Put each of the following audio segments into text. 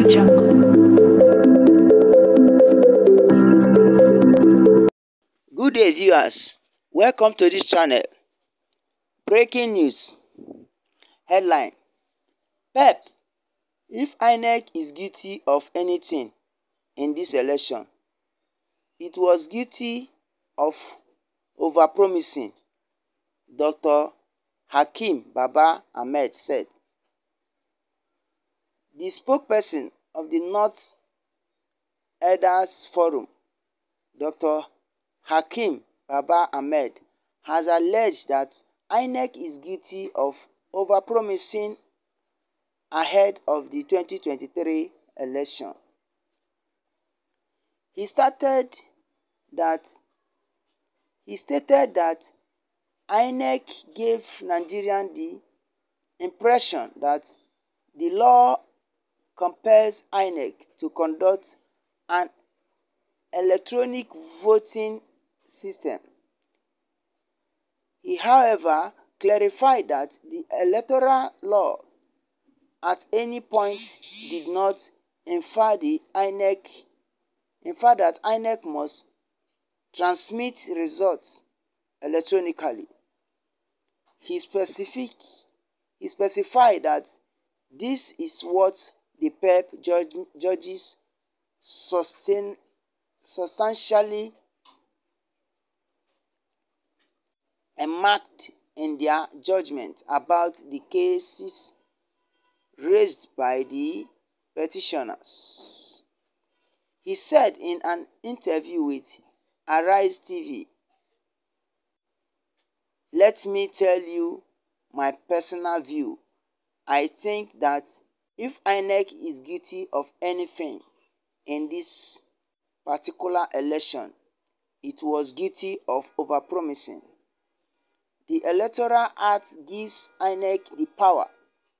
Good day, viewers. Welcome to this channel. Breaking news. Headline: Pep, if Inec is guilty of anything in this election, it was guilty of overpromising, Dr. Hakeem Baba Ahmed said. The spokesperson of the North Elders Forum, Dr. Hakeem Baba Ahmed, has alleged that Inec is guilty of overpromising ahead of the 2023 election. He stated that INEC gave Nigerians the impression that the law compels INEC to conduct an electronic voting system. He, however, clarified that the electoral law at any point did not infer that INEC must transmit results electronically. He specified that this is what the PEP judges substantially marked in their judgment about the cases raised by the petitioners. He said in an interview with Arrèst TV, "Let me tell you my personal view. I think that if INEC is guilty of anything in this particular election, it was guilty of overpromising. The Electoral Act gives INEC the power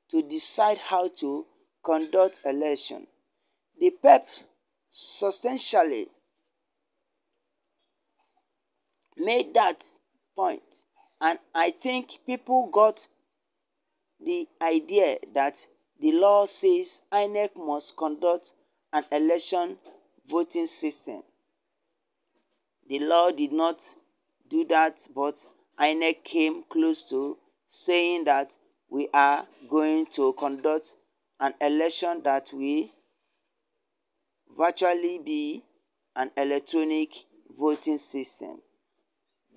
to decide how to conduct election. The PEP substantially made that point, and I think people got the idea that the law says INEC must conduct an election voting system. The law did not do that, but INEC came close to saying that we are going to conduct an election that will virtually be an electronic voting system.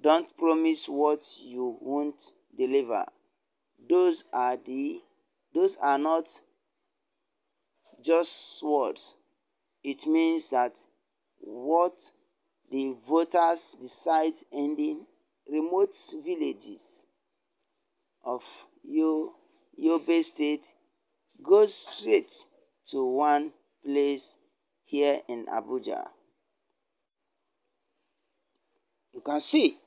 Don't promise what you won't deliver. Those are not just words. It means that what the voters decide in the remote villages of Yobe State goes straight to one place here in Abuja." You can see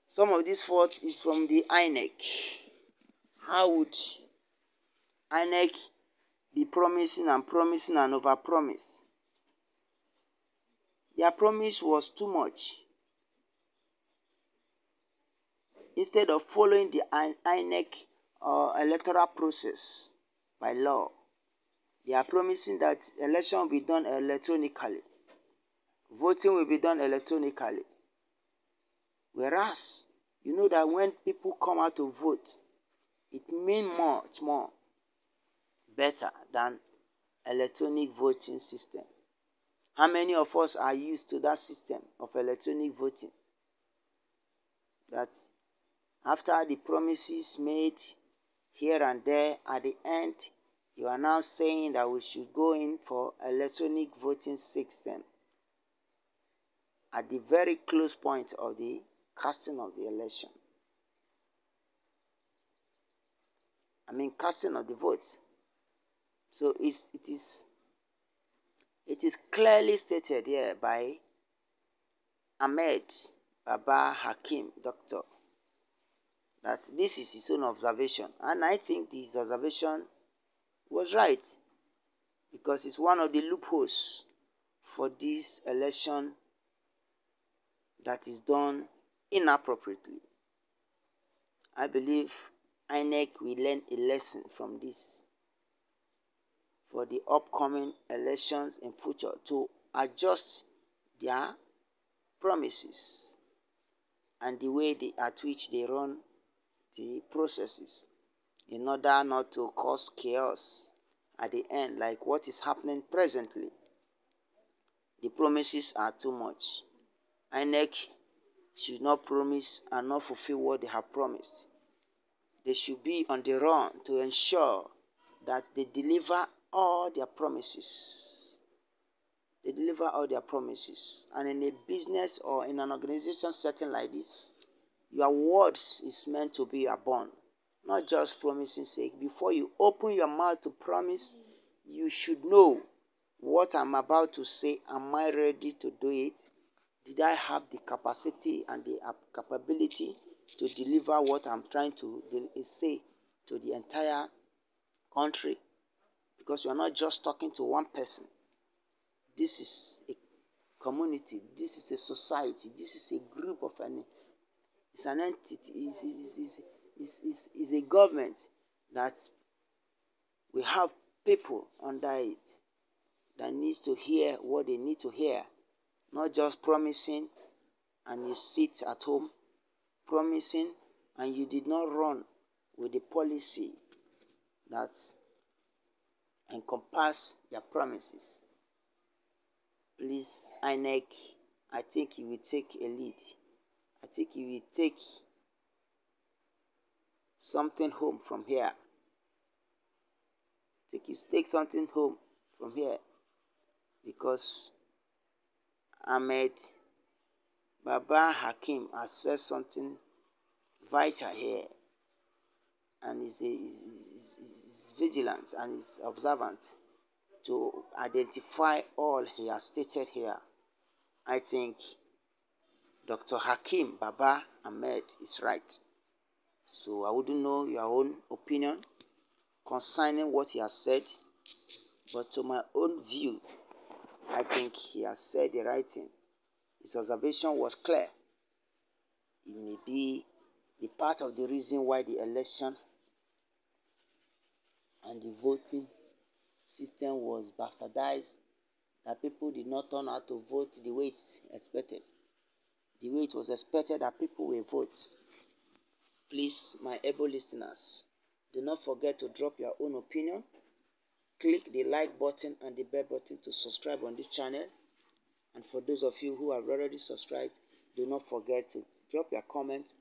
some of this fault is from the INEC. How would INEC be promising and overpromise? Their promise was too much. Instead of following the INEC electoral process by law, they are promising that election will be done electronically. Voting will be done electronically. Whereas, you know that when people come out to vote, it means much more better than electronic voting system. How many of us are used to that system of electronic voting? That after the promises made here and there, at the end, you are now saying that we should go in for electronic voting system at the very close point of the casting of the election. Casting of the votes. So it is clearly stated here by Ahmed Baba Hakeem, doctor, that this is his own observation. And I think this observation was right, because it's one of the loopholes for this election that is done inappropriately. I believe INEC will learn a lesson from this. for the upcoming elections in future to adjust their promises and the way at which they run the processes in order not to cause chaos at the end, like what is happening presently. The promises are too much. Inec should not promise and not fulfill what they have promised. They should be on the run to ensure that they deliver all their promises. They deliver all their promises. And in a business or in an organization setting like this, your words is meant to be your bond, not just promising sake. Before you open your mouth to promise, you should know what I'm about to say. Am I ready to do it? Did I have the capacity and the capability to deliver what I'm trying to say to the entire country? Because you're not just talking to one person. This is a community. This is a society. This is a group of it's an entity. It's a government that we have people under it that needs to hear what they need to hear. Not just promising and you sit at home promising and you did not run with the policy that encompass your promises. Please, Inec, I think you will take a lead. I think you will take something home from here. I think you take something home from here, because Ahmed Baba Hakim has said something vital here, and is vigilant and is observant to identify all he has stated here. I think Dr. Hakim Baba Ahmed is right. So I wouldn't know your own opinion concerning what he has said, but to my own view, I think he has said the right thing. His observation was clear. It may be the part of the reason why the election and the voting system was bastardized, that people did not turn out to vote the way it's expected. The way it was expected that people will vote. Please, my able listeners, do not forget to drop your own opinion. Click the like button and the bell button to subscribe on this channel. And for those of you who have already subscribed, do not forget to drop your comments.